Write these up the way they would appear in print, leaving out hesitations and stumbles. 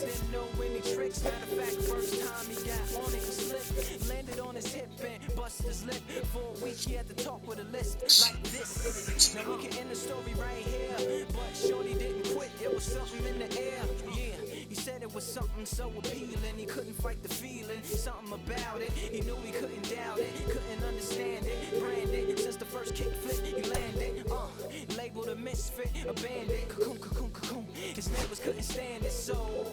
didn't know any tricks. Matter of fact, first time he got on it, he slipped, landed on his hip and busted his lip. For a week he had to talk with a lisp like this. Now we can end the story right here, but shorty didn't quit. It was something in the air, yeah. He said it was something so appealing, he couldn't fight the feeling. Something about it, he knew he couldn't doubt it, couldn't understand it. Branded since the first kick flip, he landed. Labeled a misfit, a bandit. Cocoon, cocoon, cocoon. His neighbors couldn't stand it, so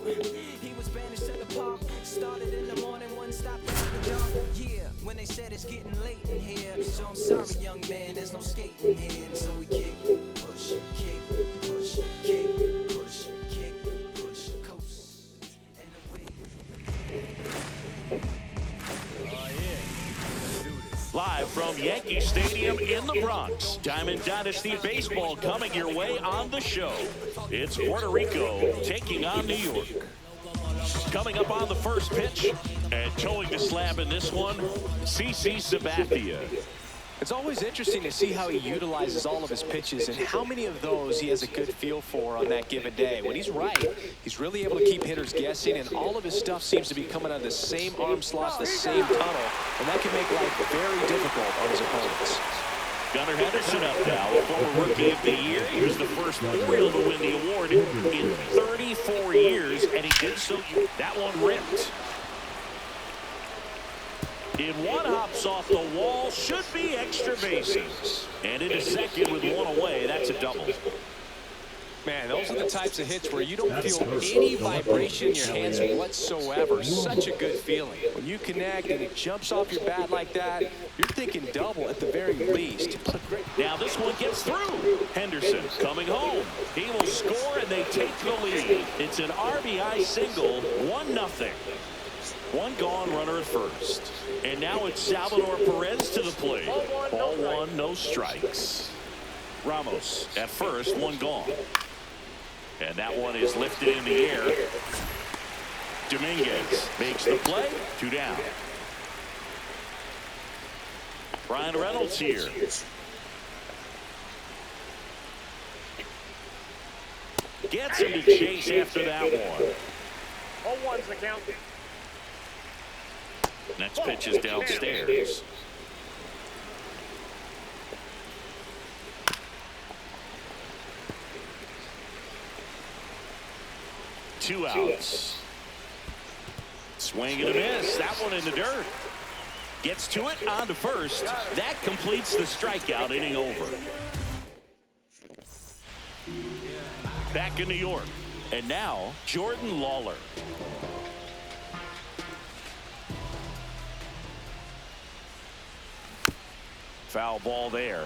he was banished to the park. Started in the morning, one stop after dark. Yeah, when they said it's getting late in here, so I'm sorry, young man, there's no skating here. So we kick, push, kick, push, kick, push, kick, push, coast, and away. Live from Yankee Stadium in the Bronx, Diamond Dynasty Baseball coming your way on the show. It's Puerto Rico taking on New York. Coming up on the first pitch and towing the slab in this one, CC Sabathia. It's always interesting to see how he utilizes all of his pitches and how many of those he has a good feel for on that given day. When he's right, he's really able to keep hitters guessing, and all of his stuff seems to be coming out of the same arm slots, the same tunnel, and that can make life very difficult on his opponents. Gunnar Henderson up now, a former Rookie of the Year. He was the first Oriole to win the award in 34 years, and he did so. That one ripped. In one hops off the wall, should be extra bases. And into second with one away, that's a double. Man, those are the types of hits where you don't feel any vibration in your hands whatsoever. Such a good feeling. When you connect and it jumps off your bat like that, you're thinking double at the very least. Now this one gets through. Henderson coming home. He will score and they take the lead. It's an RBI single, 1-0. One gone, runner at first. And now it's Salvador Perez to the plate. Ball one, no strikes. Ramos at first, one gone. And that one is lifted in the air. Dominguez makes the play, 2 down. Brian Reynolds here. Gets him to chase after that one. 0-1's the count. Next pitch is downstairs. Two outs. Swing and a miss. That one in the dirt. Gets to it, on to first. That completes the strikeout, inning over. Back in New York. And now, Jordan Lawler. Foul ball there.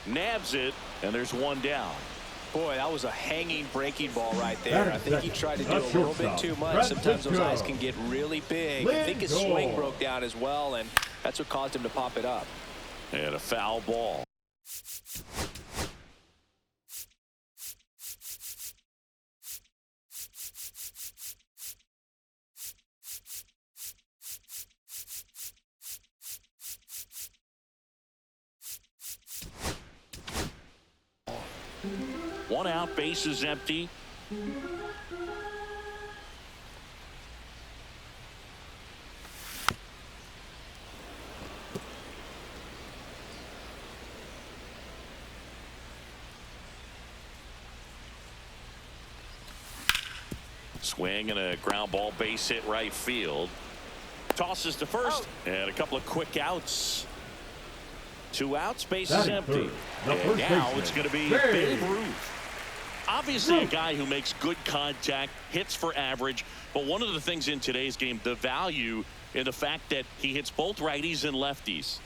Nabs it, and there's one down. Boy, that was a hanging breaking ball right there. I think he tried to do a little bit too much. Sometimes those eyes can get really big. I think his swing broke down as well, and that's what caused him to pop it up. And a foul ball. One out, base is empty. Swing and a ground ball, base hit right field. Tosses to first, and a couple of quick outs. 2 outs, base is empty. And now it's going to be Babe Ruth. Obviously a guy who makes good contact, hits for average, but one of the things in today's game, the value in the fact that he hits both righties and lefties.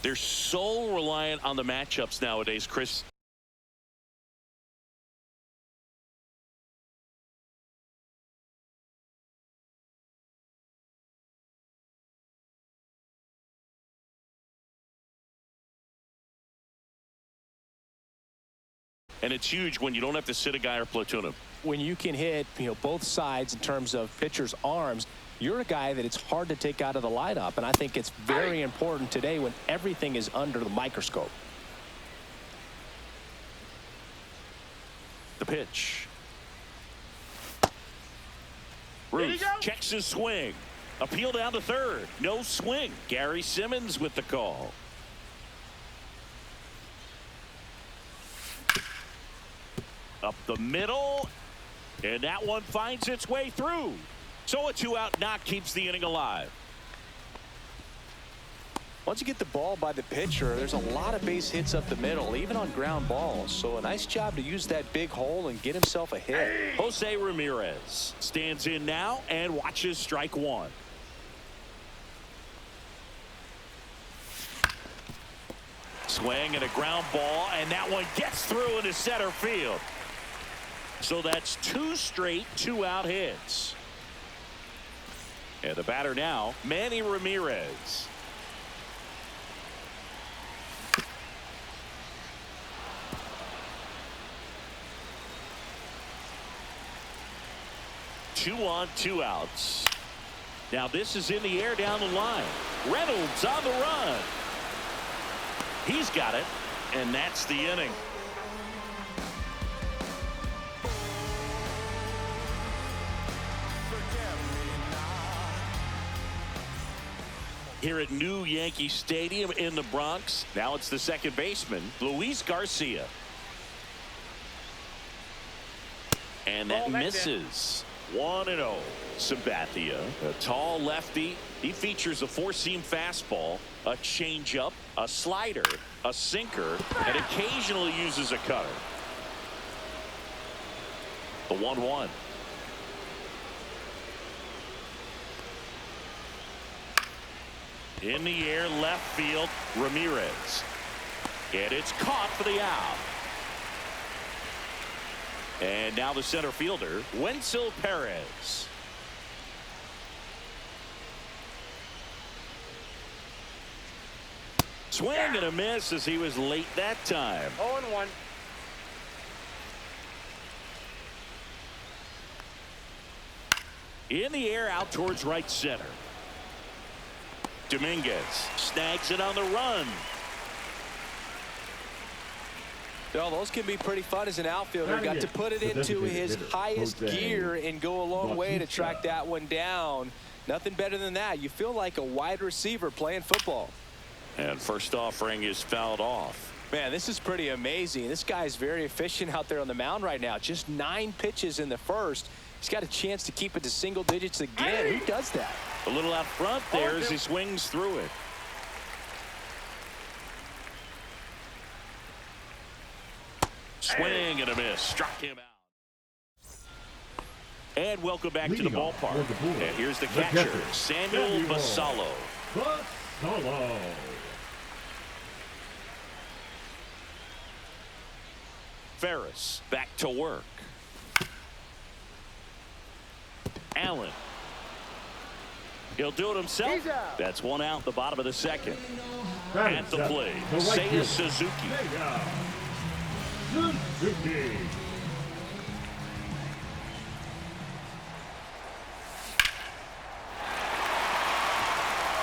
They're so reliant on the matchups nowadays, Chris. And it's huge when you don't have to sit a guy or platoon him. when you can hit, both sides in terms of pitchers' arms, you're a guy that it's hard to take out of the lineup. And I think it's very important today when everything is under the microscope. The pitch. Ruth checks his swing. Appeal down to third. No swing. Gary Simmons with the call. Up the middle. And that one finds its way through. So a 2-out knock keeps the inning alive. Once you get the ball by the pitcher, there's a lot of base hits up the middle, even on ground balls. So a nice job to use that big hole and get himself a hit. Jose Ramirez stands in now and watches strike one. Swing and a ground ball, and that one gets through into center field. So that's 2 straight 2-out hits. And the batter now, Manny Ramirez. Two on, 2 outs. Now this is in the air down the line. Reynolds on the run. He's got it, and that's the inning. Here at New Yankee Stadium in the Bronx, now it's the second baseman, Luis Garcia. And that misses. 1-0. Sabathia, a tall lefty. He features a 4-seam fastball, a changeup, a slider, a sinker, and occasionally uses a cutter. The 1-1. In the air, left field, Ramirez. And it's caught for the out. And now the center fielder, Wenzel Perez. Swing and a miss as he was late that time. 0-1. In the air, out towards right center. Dominguez snags it on the run. Well, those can be pretty fun as an outfielder. Got to put it into his highest gear and go a long way to track that one down. Nothing better than that. You feel like a wide receiver playing football. And first offering is fouled off. Man, this is pretty amazing. This guy's very efficient out there on the mound right now. Just 9 pitches in the first. He's got a chance to keep it to single digits again. Who does that? A little out front there as he swings through it. Swing and a miss. Struck him out. And welcome back to the ballpark. And here's the catcher, Samuel Basallo. Ferris back to work. Allen. He'll do it himself. That's 1 out, the bottom of the second. At the plate, Seiya Suzuki.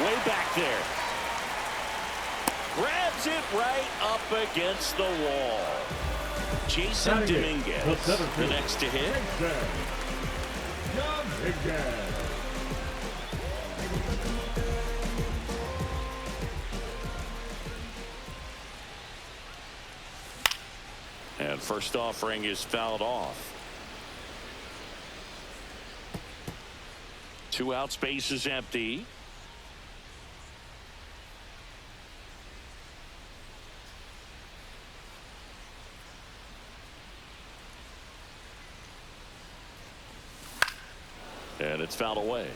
Way back there. Grabs it right up against the wall. Jason Dominguez, the next to hit. And first offering is fouled off. 2 outs, base is empty. And it's fouled away.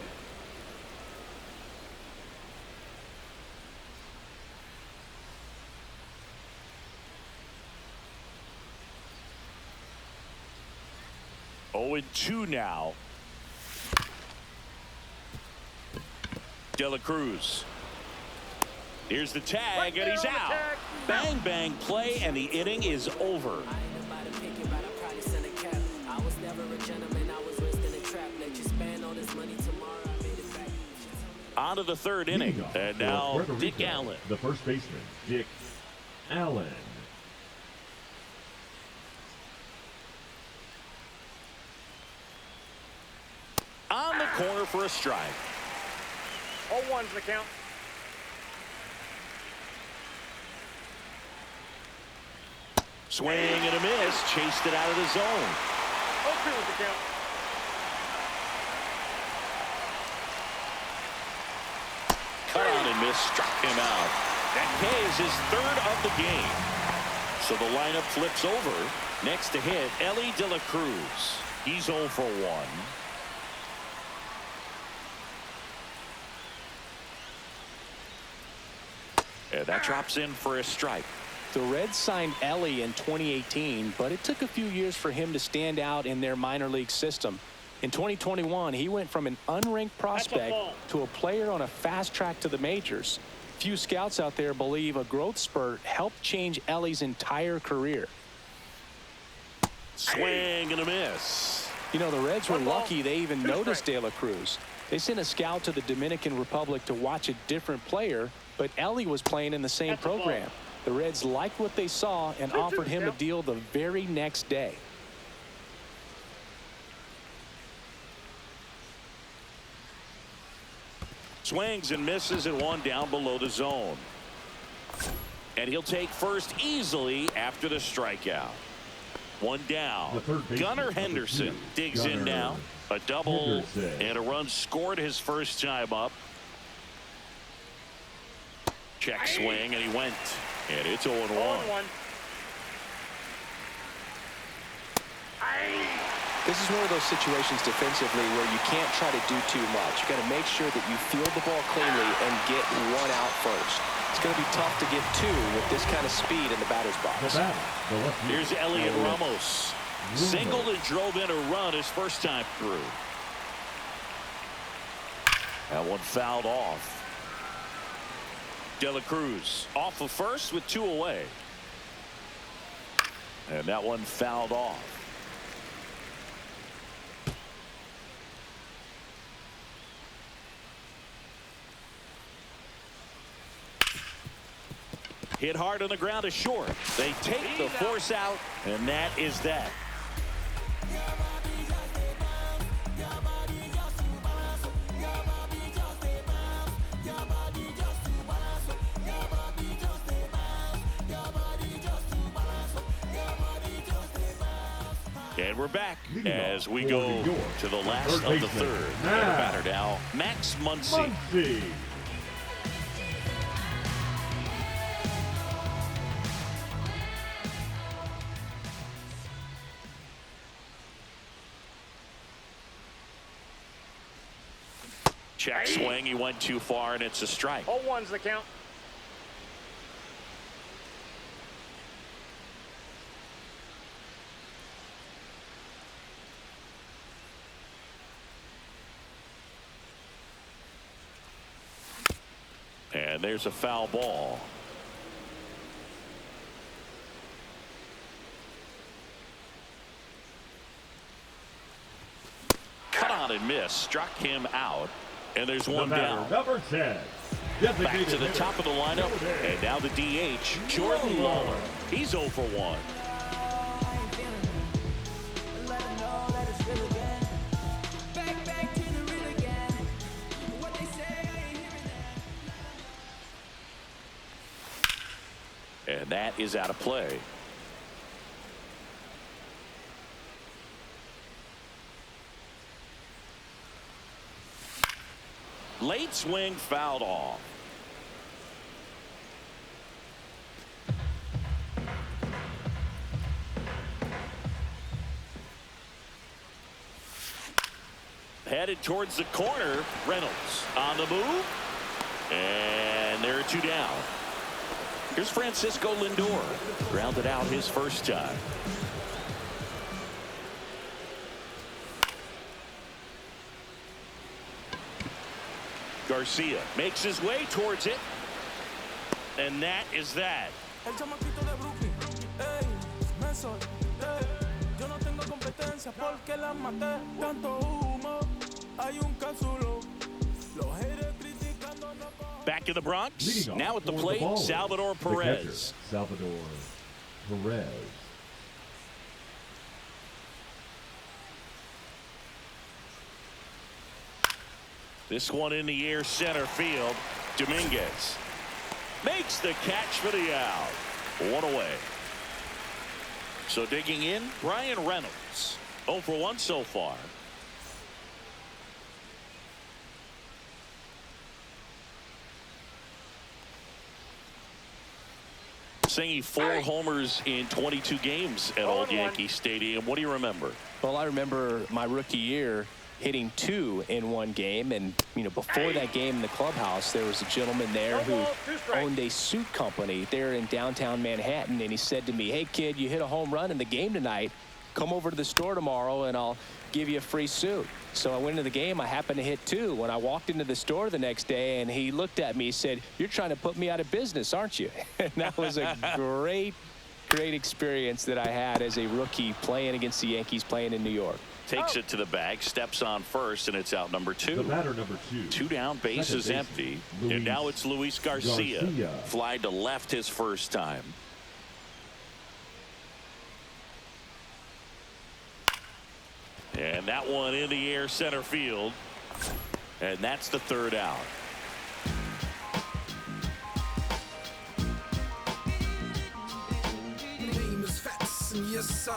Oh, and 2 now. De La Cruz. Here's the tag, and he's out. Bang, bang play, and the inning is over. On to the third inning. And now Dick Allen. The first baseman, Dick Allen. On the corner for a strike. 0-1's the count. Swing and a miss. Chased it out of the zone. 0-2 is the count. Cut on and miss. Struck him out. That K is his third of the game. So the lineup flips over. Next to hit, Elly De La Cruz. He's 0 for 1. And that drops in for a strike. The Reds signed Elly in 2018, but it took a few years for him to stand out in their minor league system. In 2021, he went from an unranked prospect to a player on a fast track to the majors. Few scouts out there believe a growth spurt helped change Elly's entire career. Swing and a miss. You know, the Reds were lucky they even noticed De La Cruz. They sent a scout to the Dominican Republic to watch a different player, but Elly was playing in the same program. The Reds liked what they saw and offered him a deal the very next day. Swings and misses at one down below the zone. And he'll take first easily after the strikeout. One down. Gunnar Henderson digs in now. A double and a run scored his first time up. Check swing and he went. And it's 0-1. This is one of those situations defensively where you can't try to do too much. You got to make sure that you field the ball cleanly and get one out first. It's going to be tough to get two with this kind of speed in the batter's box. Here's Elliot Ramos. Singled and drove in a run his first time through. That one fouled off. De La Cruz off of first with 2 away. And that one fouled off. Hit hard on the ground to short. They take the force out, and that is that. And we're back as we go to the last of the third. And batter now, Max Muncy. Check swing. He went too far, and it's a strike. 0-1's the count. And there's a foul ball. Cut on and miss. Struck him out. And there's one down. Number 10. Back to the top of the lineup. And now the DH, Jordan Lawler. He's 0 for 1. And that is out of play. Late swing fouled off. Headed towards the corner. Reynolds on the move. And there are 2 down. Here's Francisco Lindor. Grounded out his first time. Garcia makes his way towards it. And that is that. El chamaquito de Brooklyn, ey, me solté. Yo no tengo competencia porque la maté. Tanto humo, hay un cápsulo. Los haters critican. Back in the Bronx. Leading off Now at the for plate, ball, Salvador the catcher, Perez. Salvador Perez. This one in the air, center field. Dominguez makes the catch for the out. One away. So digging in, Ryan Reynolds. 0 for 1 so far. Singing 4 homers in 22 games at Old Yankee Stadium. What do you remember? Well, I remember my rookie year hitting 2 in one game, and before that game in the clubhouse, there was a gentleman there who owned a suit company there in downtown Manhattan, and he said to me, "Hey kid, you hit a home run in the game tonight, come over to the store tomorrow and I'll give you a free suit." So I went into the game. I happened to hit 2. When I walked into the store the next day, and he looked at me, he said, "You're trying to put me out of business, aren't you?" And that was a great experience that I had as a rookie playing against the Yankees, playing in New York. Takes it to the bag, steps on first, and it's out number 2. The batter number 2. 2 down, base is empty. And now it's Luis Garcia. Fly to left his first time. And that one in the air, center field. And that's the 3rd out. Yes,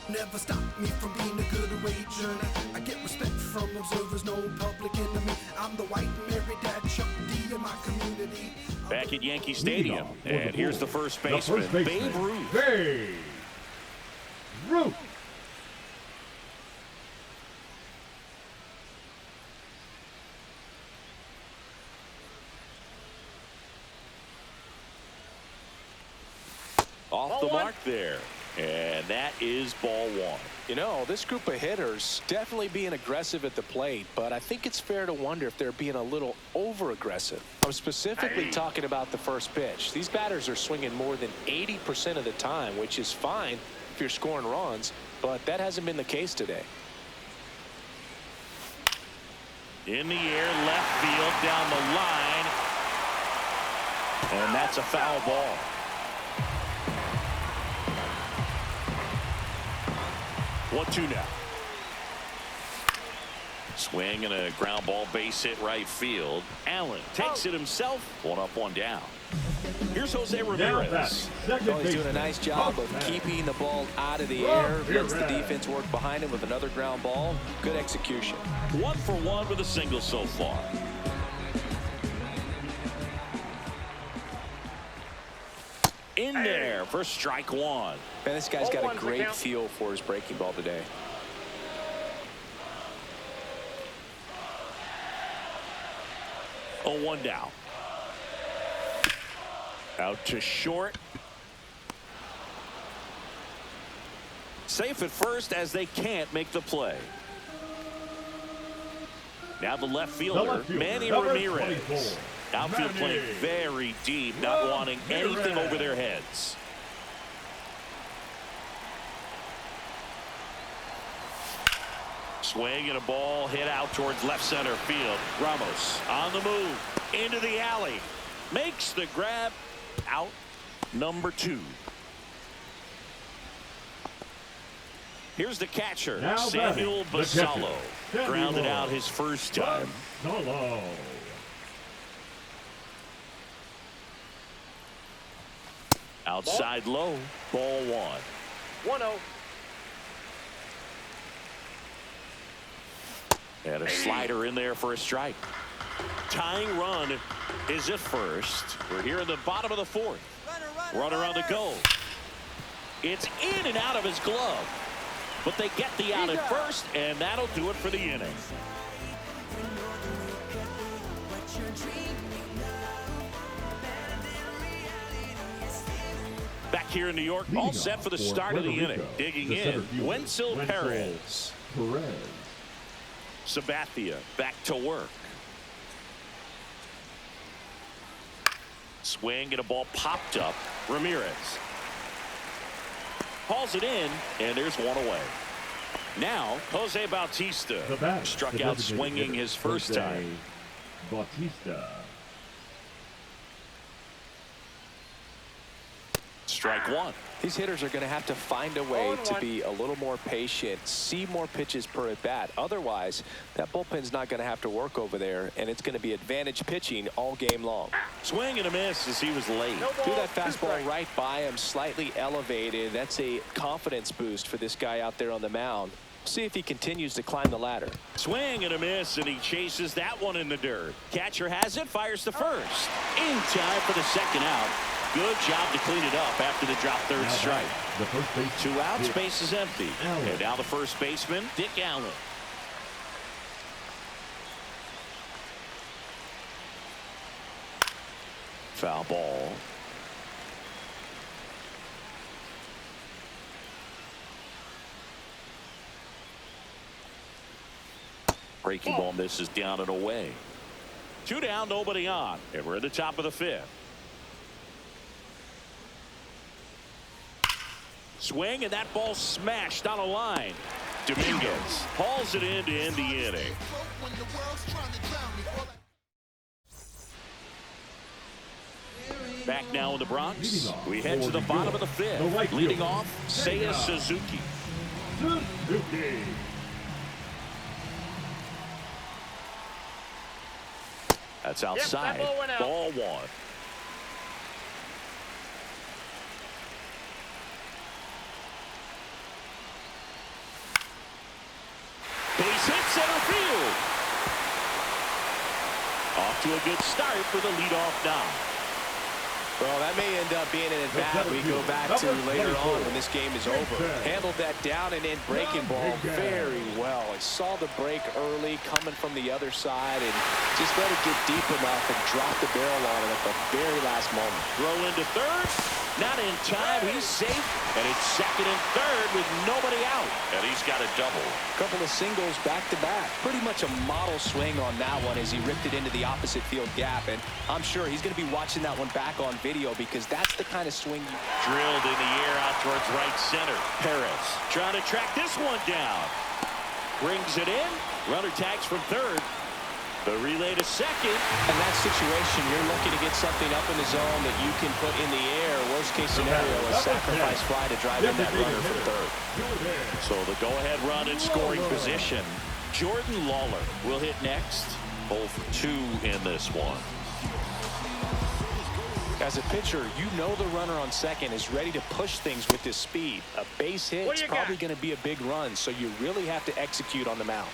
never stop me from being a good wager. I get respect from observers, no public enemy. I'm the white Mary Dad Chuck D in my community. Back at Yankee Stadium, and here's the first baseman, Babe Ruth. Babe Ruth. Off the mark there. And that is ball 1. This group of hitters definitely being aggressive at the plate, but I think it's fair to wonder if they're being a little over-aggressive. I'm specifically talking about the first pitch. These batters are swinging more than 80% of the time, which is fine if you're scoring runs, but that hasn't been the case today. In the air, left field, down the line. And that's a foul ball. One, 2 now. Swing and a ground ball, base hit right field. Allen takes it himself. 1 up, 1 down. Here's Jose Ramirez. He's doing a nice job of keeping the ball out of the air. Lets the defense work behind him with another ground ball. Good execution. 1 for 1 with a single so far. In there for strike 1. Man, this guy's got a great feel for his breaking ball today. Oh, 1 down. Out to short. Safe at first as they can't make the play. Now the left fielder, Manny Ramirez. 24. Outfield playing very deep, not wanting anything over their heads. Swing and a ball hit out towards left center field. Ramos on the move into the alley. Makes the grab. Out number 2. Here's the catcher, Now Samuel Basallo. Grounded out his first time. Basallo. Outside low, ball 1. 1-0. And a slider in there for a strike. Tying run is at first. We're here in the bottom of the 4th. Runner on the go. It's in and out of his glove. But they get the out at first, and that'll do it for the inning. Back here in New York, all set for the start of the inning. Digging in, Wenzel Perez. Sabathia back to work. Swing and a ball popped up. Ramirez hauls it in, and there's 1 away. Now Jose Bautista struck out swinging his first time. Bautista. strike one. These hitters are going to have to find a way to be a little more patient, see more pitches per at bat. Otherwise, that bullpen's not going to have to work over there, and it's going to be advantage pitching all game long. Swing and a miss as he was late. Threw that fastball right by him, slightly elevated. That's a confidence boost for this guy out there on the mound. See if he continues to climb the ladder. Swing and a miss, and he chases that one in the dirt. Catcher has it, fires to first. In time for the second out. Good job to clean it up after the drop third strike. The first base. 2 outs, base is empty. Allen. And now the first baseman, Dick Allen. Foul ball. Breaking ball misses down and away. 2 down, nobody on. And we're at the top of the 5th. Swing, and that ball smashed on a line. Dominguez hauls it in to end the inning. Back now in the Bronx. We head to the bottom of the 5th. Leading off, Seiya Suzuki. Suzuki. That's outside. Yep, that ball went out. Ball 1. Base hit center field. Off to a good start for the leadoff now. Well, that may end up being an at-bat we go back to later on when this game is over. Handled that down and in breaking ball very well. He saw the break early coming from the other side and just let it get deep enough and drop the barrel on it at the very last moment. Throw into third. Not in time. He's safe. And it's second and third with nobody out. And he's got a double. Couple of singles back-to-back. Pretty much a model swing on that one as he ripped it into the opposite field gap. And I'm sure he's going to be watching that one back on video because that's the kind of swing you... Drilled in the air out towards right center. Perez trying to track this one down. Brings it in. Runner tags from third. The relay to second. In that situation, you're looking to get something up in the zone that you can put in the air. Worst case scenario, a sacrifice fly to drive in that runner from third. So the go-ahead run in scoring position. Jordan Lawler will hit next. 0 for 2 in this one. As a pitcher, you know the runner on second is ready to push things with his speed. A base hit is probably going to be a big run, so you really have to execute on the mound.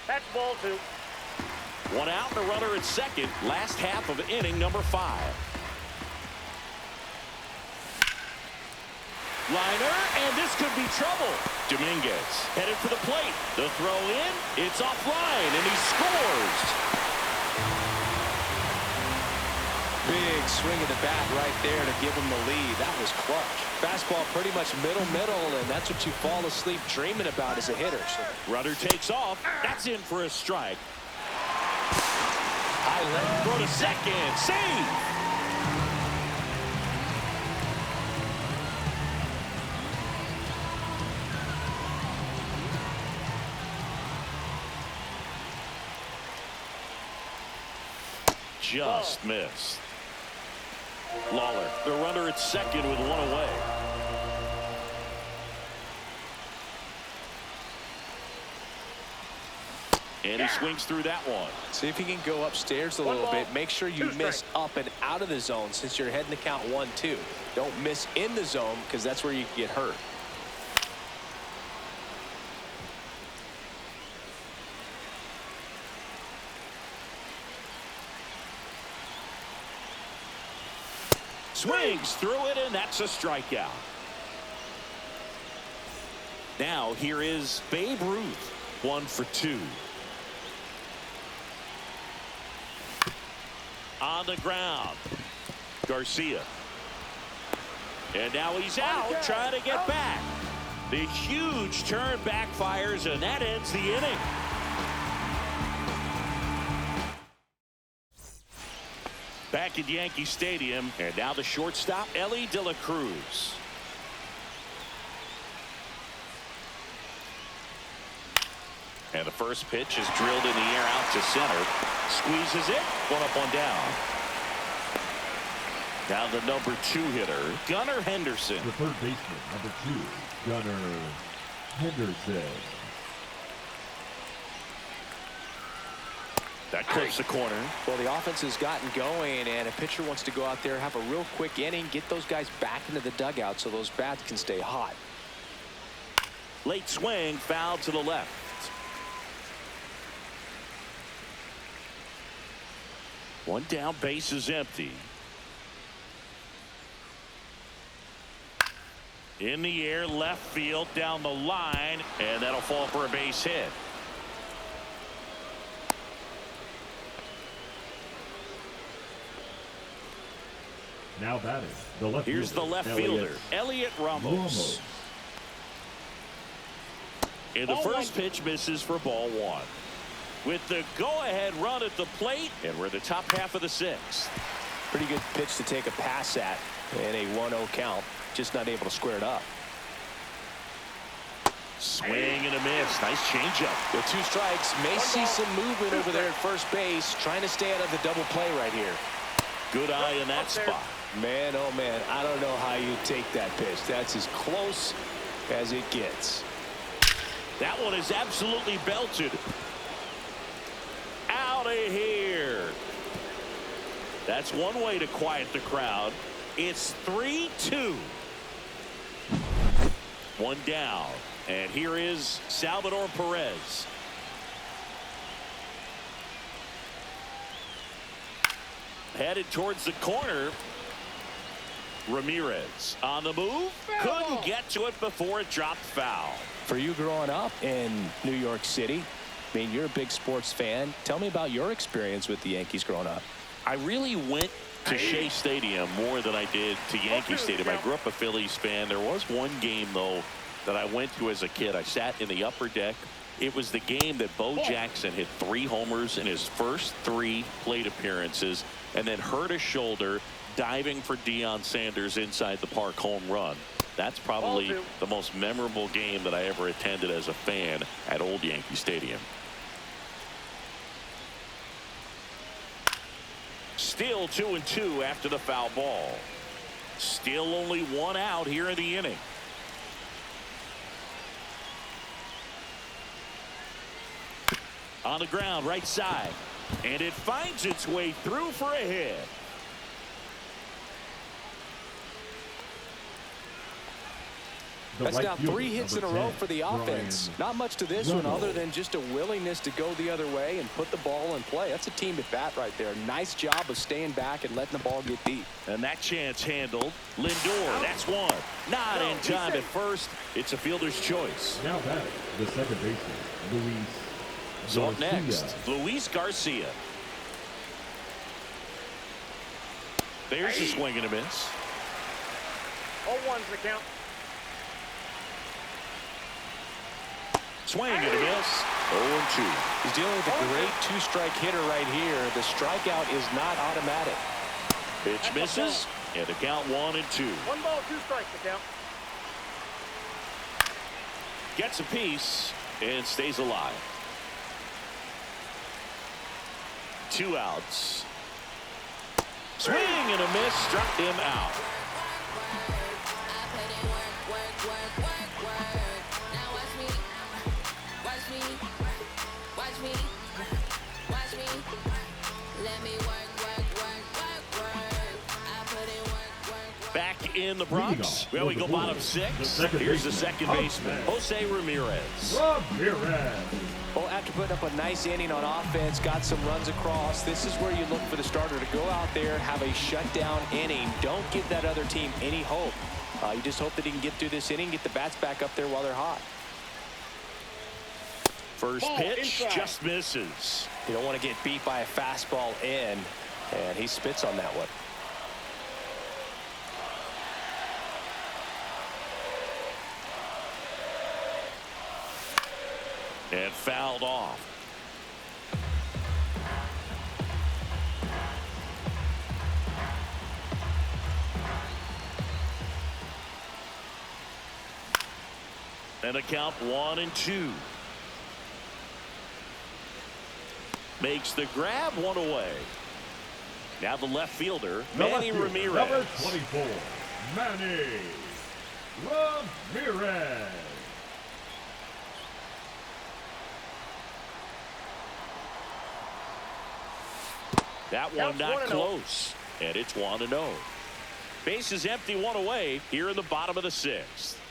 That's ball 2. 1 out and a runner at second. Last half of inning number 5. Liner, and this could be trouble. Dominguez headed for the plate. The throw in, it's offline, and he scores. Big swing of the bat right there to give him the lead. That was clutch. Fastball pretty much middle, and that's what you fall asleep dreaming about as a hitter. Runner takes off. That's in for a strike. High left, throw to second. Save. Just missed. Lawler, the runner at second with 1 away. And he swings through that one. See if he can go upstairs a little bit. Make sure you miss up and out of the zone since you're heading to count 1-2. Don't miss in the zone because that's where you get hurt. Swings through it, and that's a strikeout. Now here is Babe Ruth, 1 for 2. On the ground, Garcia. And now he's out, trying to get back. The huge turn backfires, and that ends the inning. Back at Yankee Stadium, and now the shortstop, Ellie De La Cruz. And the first pitch is drilled in the air out to center. Squeezes it. One up, one down. Now the number 2 hitter, Gunnar Henderson. The third baseman, number 2, Gunnar Henderson. That clips the corner. Well, the offense has gotten going, and a pitcher wants to go out there, have a real quick inning, get those guys back into the dugout so those bats can stay hot. Late swing, foul to the left. One down, base is empty. In the air, left field, down the line, and that'll fall for a base hit. Now batting, the left Here's fielder, the left fielder, Elliot Ramos. And the first pitch misses for ball 1. With the go-ahead run at the plate, and we're in the top half of the 6th. Pretty good pitch to take a pass at in a 1-0 count. Just not able to square it up. Swing and a miss. Nice changeup. With 2 strikes, may see some movement over there at first base, trying to stay out of the double play right here. Good eye in that spot. Man, oh man, I don't know how you take that pitch. That's as close as it gets. That one is absolutely belted. Out of here. That's one way to quiet the crowd. It's 3-2. One down. And here is Salvador Perez. Headed towards the corner. Ramirez on the move. Couldn't get to it before it dropped foul. For you growing up in New York City, I mean, you're a big sports fan. Tell me about your experience with the Yankees growing up. I really went to Shea Stadium more than I did to Yankee Stadium. I grew up a Phillies fan. There was one game, though, that I went to as a kid. I sat in the upper deck. It was the game that Bo Jackson hit 3 homers in his first 3 plate appearances and then hurt his shoulder diving for Deion Sanders inside the park home run. That's probably the most memorable game that I ever attended as a fan at Old Yankee Stadium. Still 2-2 after the foul ball. Still only 1 out here in the inning. On the ground, right side. And it finds its way through for a hit. That's now 3 hits in a row for the offense. Not much to this one other than just a willingness to go the other way and put the ball in play. That's a team at bat right there. Nice job of staying back and letting the ball get deep. And that chance handled. Lindor, that's one. Not in time at first. It's a fielder's choice. Now batting, the second baseman, Luis So up Garcia. next, Luis Garcia. There's a swing and a miss. 0-1's the count. Swing and a miss. 0-2. He's dealing with a great 2-strike hitter right here. The strikeout is not automatic. Pitch misses, and the count 1-2. 1 ball, 2 strikes the count. Gets a piece and stays alive. 2 outs. Swing and a miss, struck him out. Back in the Bronx. Well, we go bottom 6. Here's the second baseman, Jose Ramirez. Well, after putting up a nice inning on offense, got some runs across, this is where you look for the starter to go out there, have a shutdown inning. Don't give that other team any hope. You just hope that he can get through this inning, get the bats back up there while they're hot. First pitch just misses. You don't want to get beat by a fastball in, and he spits on that one. And fouled off. And a count 1-2. makes the grab, one away. Now the left fielder, Manny Number Ramirez. 24, Manny Ramirez. That one not close, and it's 1-0. Base is empty, one away here in the bottom of the sixth.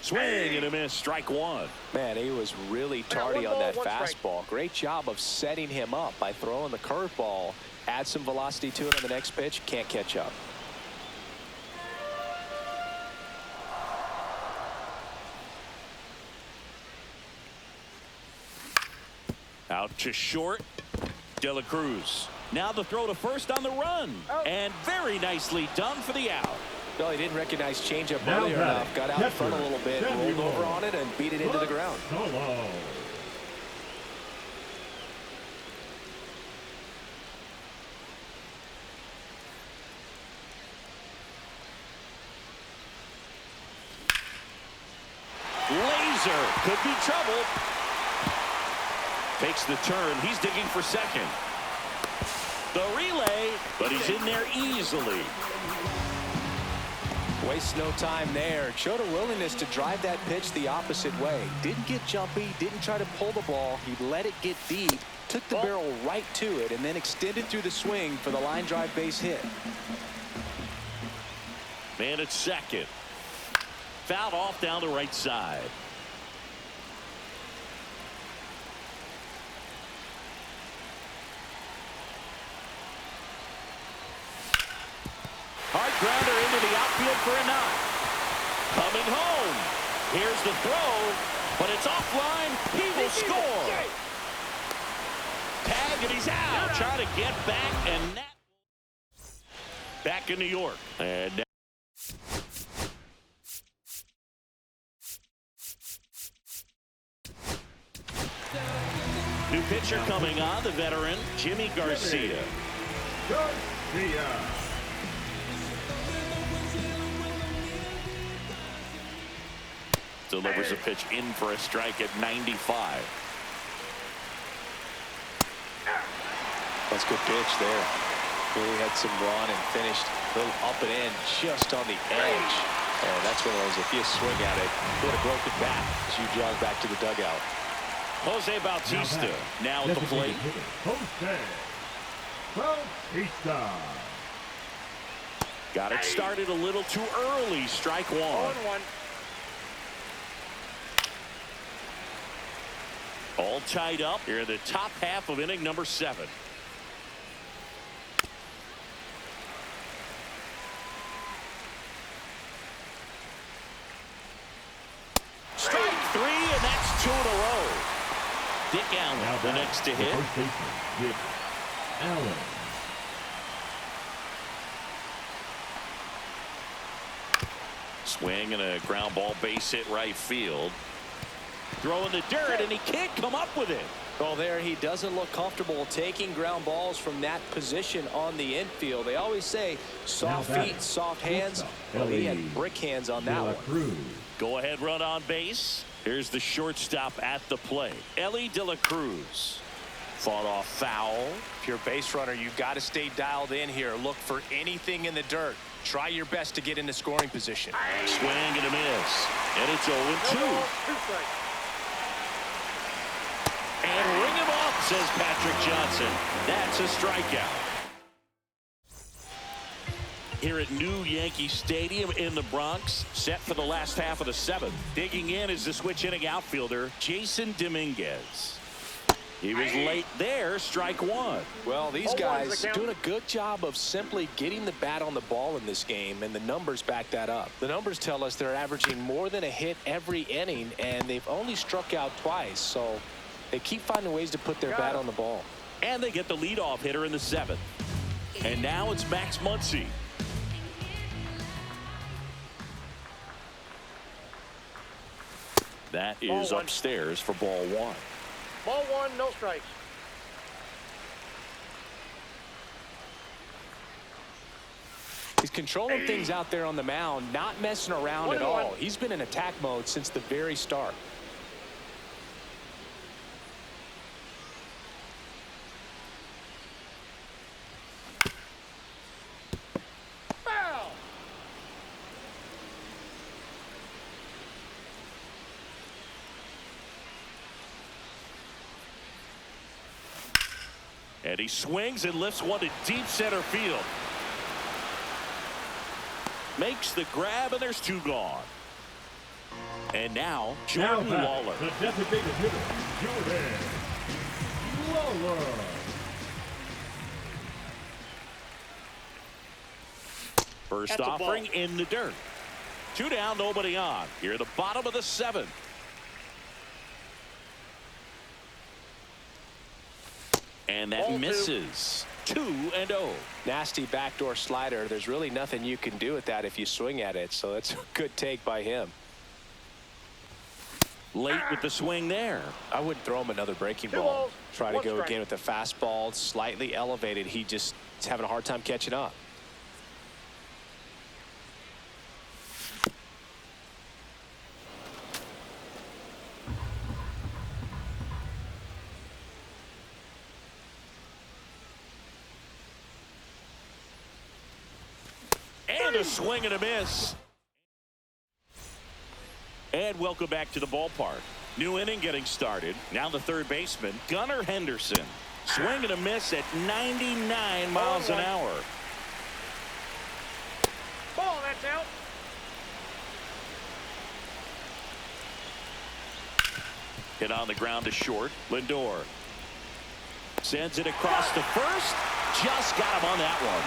Swing and a miss, strike one. Man, he was really tardy on that fastball. Great job of setting him up by throwing the curveball. Add some velocity to it on the next pitch. Can't catch up. Out to short. De La Cruz. Now the throw to first on the run. And very nicely done for the out. No, he didn't recognize changeup earlier enough. Got out in front a little bit, rolled over on it, and beat it into the ground. Laser could be trouble. Takes the turn. He's digging for second. The relay, but he's in there easily. Wastes no time there. Showed a willingness to drive that pitch the opposite way. Didn't get jumpy, didn't try to pull the ball. He let it get deep, took the barrel right to it, and then extended through the swing for the line drive base hit. Man at second. Fouled off down the right side. Hard grounder into the outfield for a knock. Coming home. Here's the throw, but it's offline. He will score. Tag, and he's out. Trying to get back, and that back in New York. And now new pitcher coming on, the veteran Jimmy Garcia. Delivers a pitch in for a strike at 95. That's a good pitch there. Really had some run and finished a little up and in just on the edge. And that's one of those, if you swing at it, hit a broken bat as you jog back to the dugout. Jose Bautista now at the plate. Jose Bautista. Got it started a little too early. Strike one. 1-1. All tied up here in the top half of inning number 7. Strike 3, and that's 2 in a row. Dick Allen, the next to hit. First baseman, Dick Allen. Swing and a ground ball, base hit right field. Throwing the dirt, and he can't come up with it. Well, there he doesn't look comfortable taking ground balls from that position on the infield. They always say soft feet, soft hands. Well, he had brick hands on that one. Go ahead run on base. Here's the shortstop at the plate. Ellie De La Cruz. Fought off foul. If you're a base runner, you've got to stay dialed in here. Look for anything in the dirt. Try your best to get into scoring position. Swing and a miss. And it's 0-2. And ring him off, says Patrick Johnson. That's a strikeout. Here at New Yankee Stadium in the Bronx, set for the last half of the 7th. Digging in is the switch hitting outfielder, Jason Dominguez. He was late there, strike 1. Well, these guys doing a good job of simply getting the bat on the ball in this game, and the numbers back that up. The numbers tell us they're averaging more than a hit every inning, and they've only struck out twice, so they keep finding ways to put their bat on the ball. And they get the leadoff hitter in the 7th. And now it's Max Muncy. That is upstairs for ball 1. Ball 1, no strikes. He's controlling things out there on the mound, not messing around at all. He's been in attack mode since the very start. And he swings and lifts one to deep center field. Makes the grab, and there's 2 gone. And now, Jordan Lawler. The designated hitter, Jordan Lawler. First offering in the dirt. 2 down, nobody on. Here at the bottom of the 7th. And that misses. 2-0. Nasty backdoor slider. There's really nothing you can do with that if you swing at it. So that's a good take by him. Late with the swing there. I wouldn't throw him another breaking ball. Try to go again with the fastball. Slightly elevated. He just is having a hard time catching up. And a swing and a miss. And welcome back to the ballpark. New inning getting started. Now the third baseman, Gunnar Henderson. Swing and a miss at 99 miles an hour. Ball, that's out. Hit on the ground to short. Lindor sends it across to first. Just got him on that one.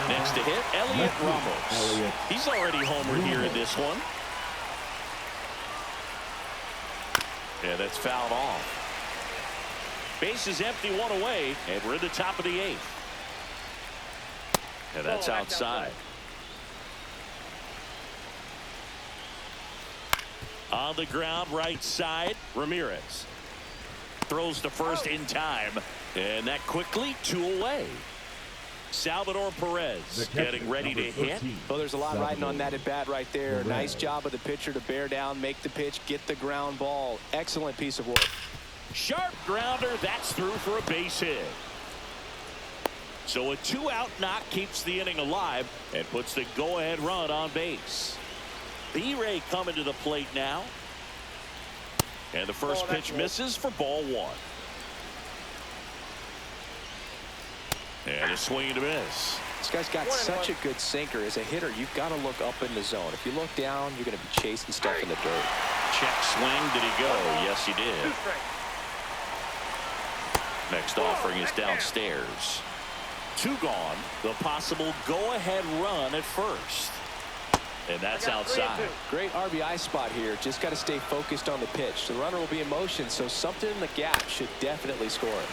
Next to hit, Elliot Ramos. He's already homered here in this one. Yeah, that's fouled off. Base is empty, 1 away, and we're in the top of the 8th. Yeah, that's outside. On the ground, right side, Ramirez. Throws to first in time, and that quickly 2 away. Salvador Perez getting ready to hit. Well, there's a lot riding on that at bat right there. Nice job of the pitcher to bear down, make the pitch, get the ground ball. Excellent piece of work. Sharp grounder. That's through for a base hit. So a 2-out knock keeps the inning alive and puts the go-ahead run on base. B-Ray coming to the plate now. And the first pitch misses for ball 1. And a swing and a miss. This guy's got such a good sinker. As a hitter, you've got to look up in the zone. If you look down, you're going to be chasing stuff in the dirt. Check swing. Did he go? Yes, he did. Next offering is downstairs. 2 gone. The possible go-ahead run at first. And that's outside. Great RBI spot here. Just got to stay focused on the pitch. The runner will be in motion, so something in the gap should definitely score it.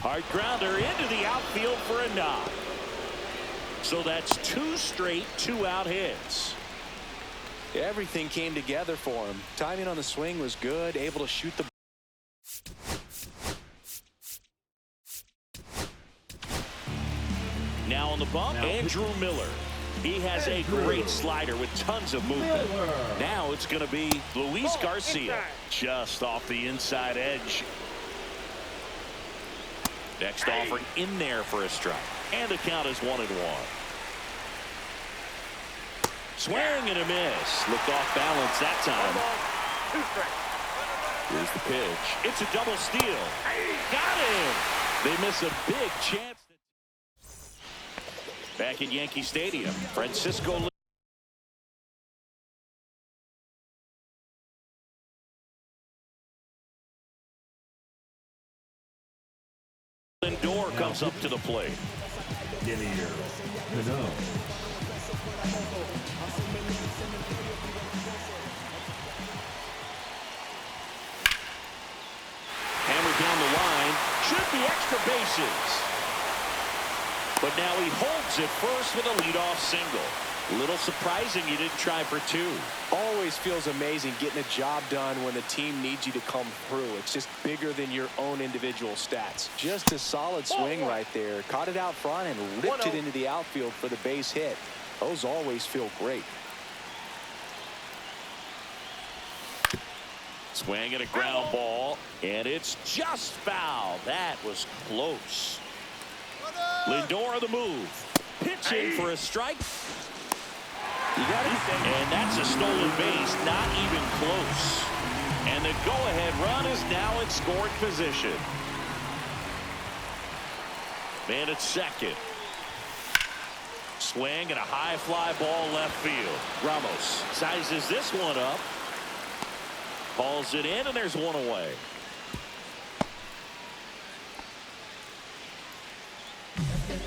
Hard grounder into the outfield for a knock. So that's 2 straight 2-out hits. Everything came together for him. Timing on the swing was good, able to shoot the. Now on the bump, Andrew Miller. He has a great slider with tons of movement. Now it's going to be Luis Garcia. Just off the inside edge. Next offering in there for a strike. And the count is 1-1. Swing and a miss. Looked off balance that time. Here's the pitch. It's a double steal. Got him. They miss a big chance. Back at Yankee Stadium, Francisco Lindor comes up to the plate. Hammer down the line. Should be extra bases. But now he holds it first with a leadoff single. A little surprising you didn't try for 2. Always feels amazing getting a job done when the team needs you to come through. It's just bigger than your own individual stats. Just a solid swing right there. Caught it out front and ripped it into the outfield for the base hit. Those always feel great. Swing and a ground ball, and it's just foul. That was close. Lindor the move. Pitching for a strike. And that's a stolen base, not even close. And the go-ahead run is now in scoring position. Man at second. Swing and a high fly ball left field. Ramos sizes this one up. Calls it in, and there's one away.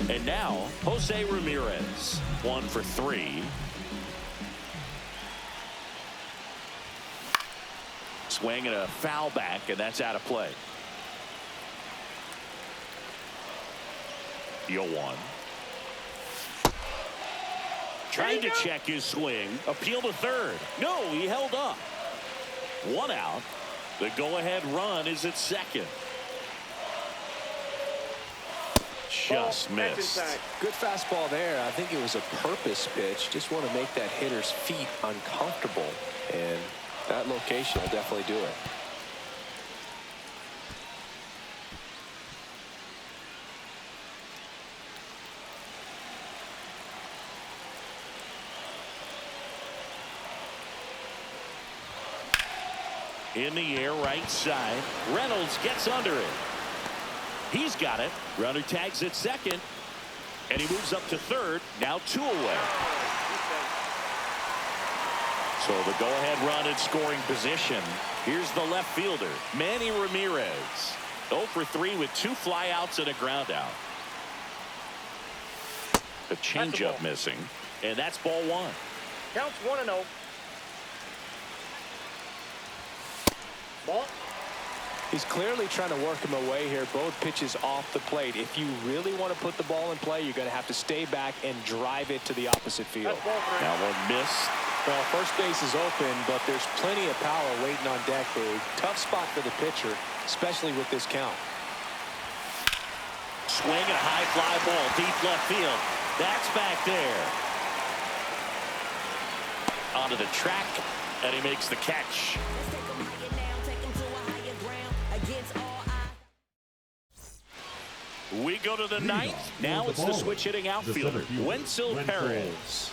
And now, Jose Ramirez. 1 for 3. Swing and a foul back, and that's out of play. 0-1. Trying to check his swing. Appeal to third. No, he held up. 1 out. The go-ahead run is at second. Just missed. Good fastball there. I think it was a purpose pitch. Just want to make that hitter's feet uncomfortable. And that location will definitely do it. In the air, right side. Reynolds gets under it. He's got it. Runner tags at second. And he moves up to third. Now 2 away. So the go-ahead run in scoring position. Here's the left fielder, Manny Ramirez. 0 for 3 with 2 flyouts and a ground out. The changeup missing. And that's ball 1. Counts 1-0. Ball. He's clearly trying to work him away here. Both pitches off the plate. If you really want to put the ball in play, you're going to have to stay back and drive it to the opposite field. That one missed. Well, first base is open, but there's plenty of power waiting on deck. A tough spot for the pitcher, especially with this count. Swing and a high fly ball deep left field. That's back there. Onto the track, and he makes the catch. We go to the 9th. Now it's the switch hitting outfielder, Wenzel Perez.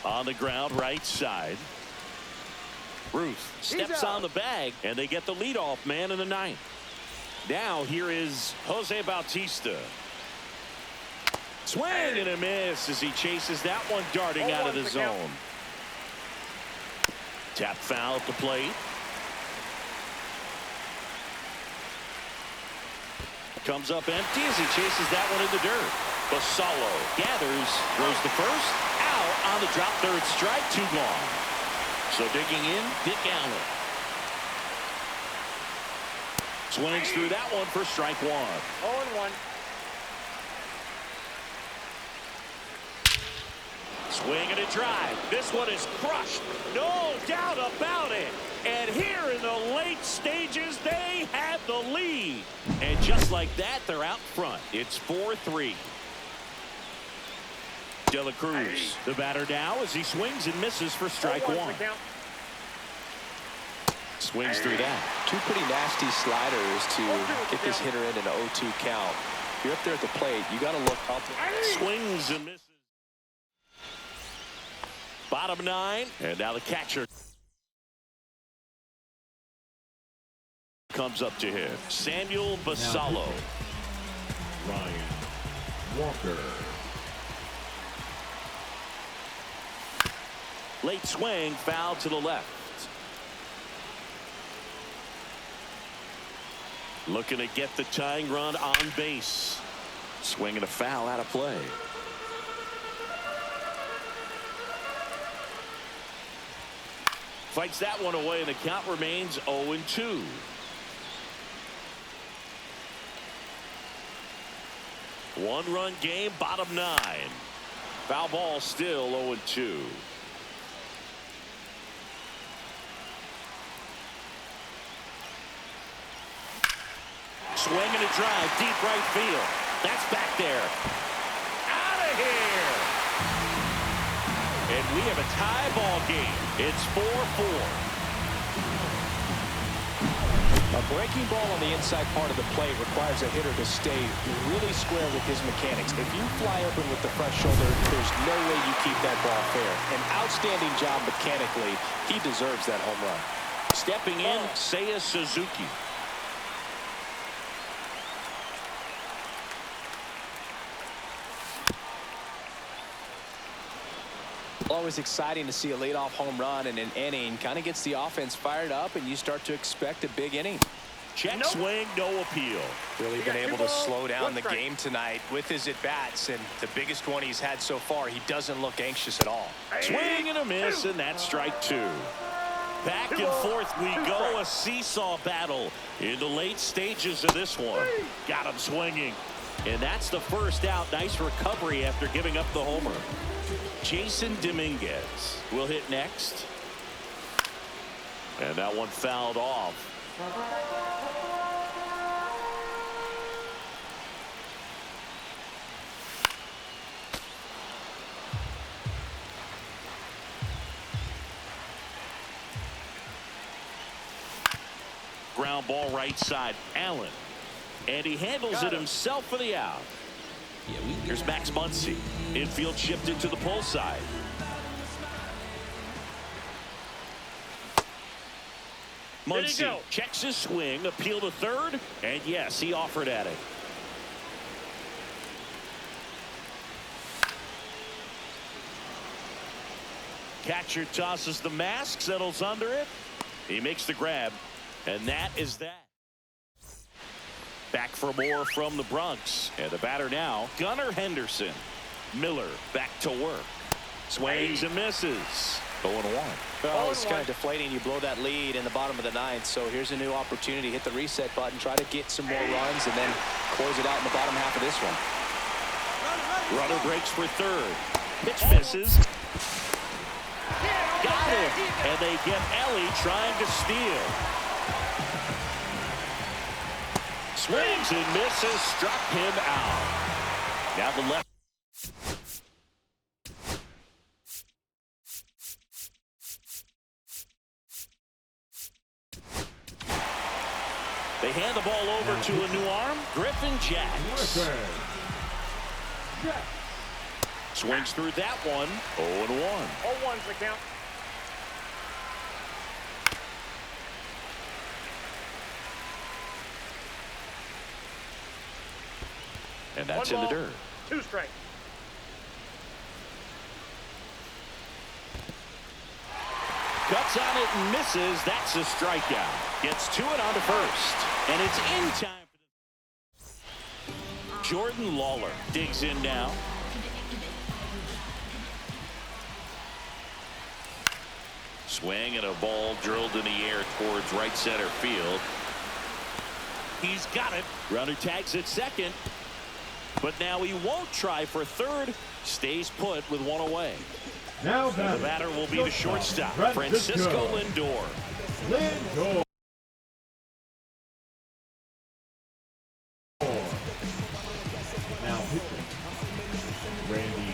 On the ground, right side. Ruth steps on the bag, and they get the leadoff man in the 9th. Now here is Jose Bautista. Swing and a miss as he chases that one darting out of the zone. Tap foul at the plate. Comes up empty as he chases that one in the dirt. Basallo gathers, throws the first, out on the drop, third strike, 2 gone. So digging in, Dick Allen. Swings through that one for strike 1. 0-1. Swing and a drive. This one is crushed. No doubt about it. And here in the late stages, they have the lead. And just like that, they're out front. It's 4-3. De La Cruz, the batter now as he swings and misses for strike 1. Swings through that. 2 pretty nasty sliders to get this hitter in an 0-2 count. If you're up there at the plate, you got to look up. Swings and misses. Bottom 9, and now the catcher comes up to him. Samuel Basallo. Ryan Walker. Late swing, foul to the left. Looking to get the tying run on base. Swing and a foul out of play. Fights that one away, and the count remains 0-2. One-run game, bottom 9. Foul ball still 0-2. Swing and a drive, deep right field. That's back there. Out of here. And we have a tie ball game. It's 4-4. A breaking ball on the inside part of the plate requires a hitter to stay really square with his mechanics. If you fly open with the front shoulder, there's no way you keep that ball fair. An outstanding job mechanically. He deserves that home run. Stepping in, Seiya Suzuki. Always exciting to see a leadoff home run in an inning. Kind of gets the offense fired up, and you start to expect a big inning. Check swing, no appeal. Really been able to slow down the game tonight with his at-bats, and the biggest one he's had so far. He doesn't look anxious at all. Swing and a miss, and that's strike 2. Back and forth we go, a seesaw battle in the late stages of this one. Got him swinging, and that's the first out. Nice recovery after giving up the homer. Jason Dominguez will hit next. And that one fouled off. Ground ball right side, Allen. And he handles it himself for the out. Here's Max Muncy. Infield shifted to the pull side. Muncy checks his swing, appeal to third, and yes, he offered at it. Catcher tosses the mask, settles under it. He makes the grab, and that is that. Back for more from the Bronx. And the batter now, Gunnar Henderson. Miller back to work. Swings and misses. 0-1. Well, it's kind of deflating. You blow that lead in the bottom of the ninth. So here's a new opportunity. Hit the reset button. Try to get some more runs and then close it out in the bottom half of this one. Runner breaks for third. Pitch misses. Got him. And they get Ellie trying to steal. Swings and misses, struck him out. Now the left. They hand the ball over to a new arm, Griffin Jacks. Swings through that one, 0-1. 0-1's the count. And that's in the dirt. 2 strikes. Cuts on it and misses. That's a strikeout. Gets to it on to first. And it's in time. Jordan Lawler digs in now. Swing and a ball drilled in the air towards right center field. He's got it. Runner tags at second. But now he won't try for third. Stays put with one away. Now the batter will be the shortstop, Francisco Lindor. Now pitching, Randy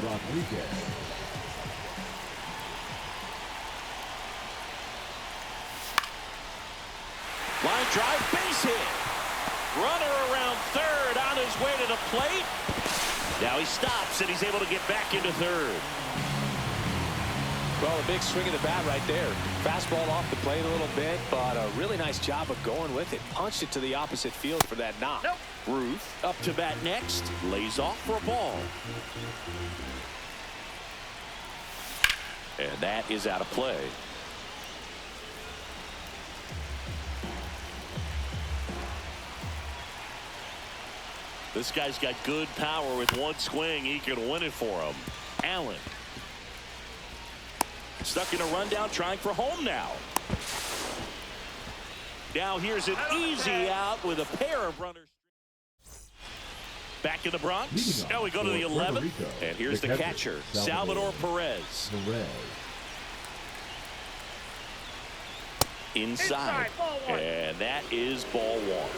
Rodriguez. Line drive, base hit. Runner around third on his way to the plate. Now he stops and he's able to get back into third. Well, a big swing of the bat right there. Fastball off the plate a little bit, but a really nice job of going with it. Punched it to the opposite field for that knock. Nope. Ruth up to bat next. Lays off for a ball. And that is out of play. This guy's got good power. With one swing, he can win it for him. Allen. Stuck in a rundown, trying for home now. Now here's an easy out with a pair of runners. Back in the Bronx. Now we go to the 11th. And here's the catcher, Salvador Perez. Inside. And that is ball one.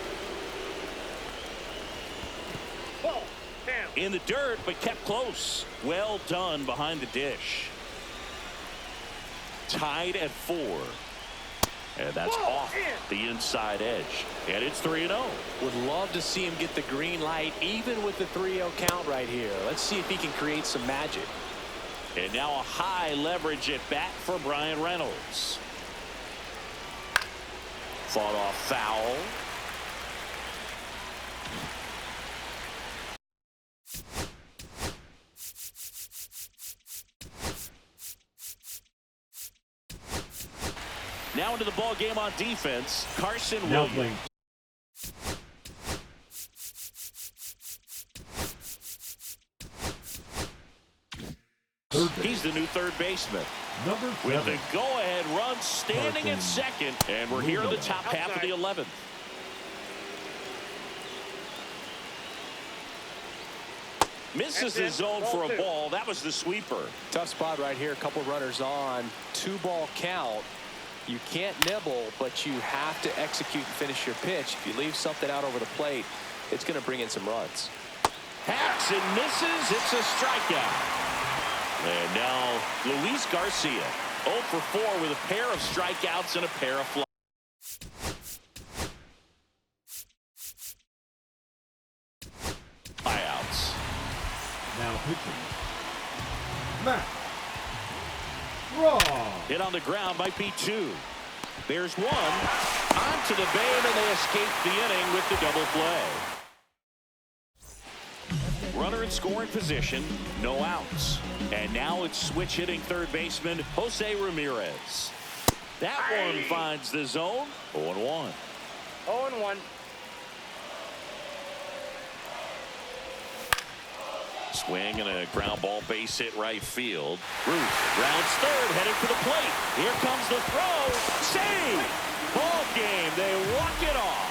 Ball. Down. in the dirt, but kept close. Well done behind the dish. Tied at 4. And that's off the inside edge. And it's 3-0. Would love to see him get the green light, even with the 3-0 count right here. Let's see if he can create some magic. And now a high leverage at bat for Brian Reynolds. Fought off foul. Now into the ball game on defense, Carson Williams. He's the new third baseman. Number 7. With the go-ahead run standing at second, and we're here in the top half of the 11th. Misses the zone for a ball. That was the sweeper. Tough spot right here. A couple runners on. 2-ball count. You can't nibble, but you have to execute and finish your pitch. If you leave something out over the plate, it's going to bring in some runs. Hacks and misses. It's a strikeout. And now Luis Garcia, 0 for 4 with a pair of strikeouts and a pair of flies. Flyouts. Now pitching. Matt Raw. Hit on the ground might be 2. There's 1. Onto the base, and they escape the inning with the double play. Runner in scoring position, no outs. And now it's switch hitting third baseman Jose Ramirez. That one finds the zone. 0-1. 0-1. Swing and a ground ball base hit right field. Ruth rounds third, heading for the plate. Here comes the throw. Save! Ball game. They walk it off.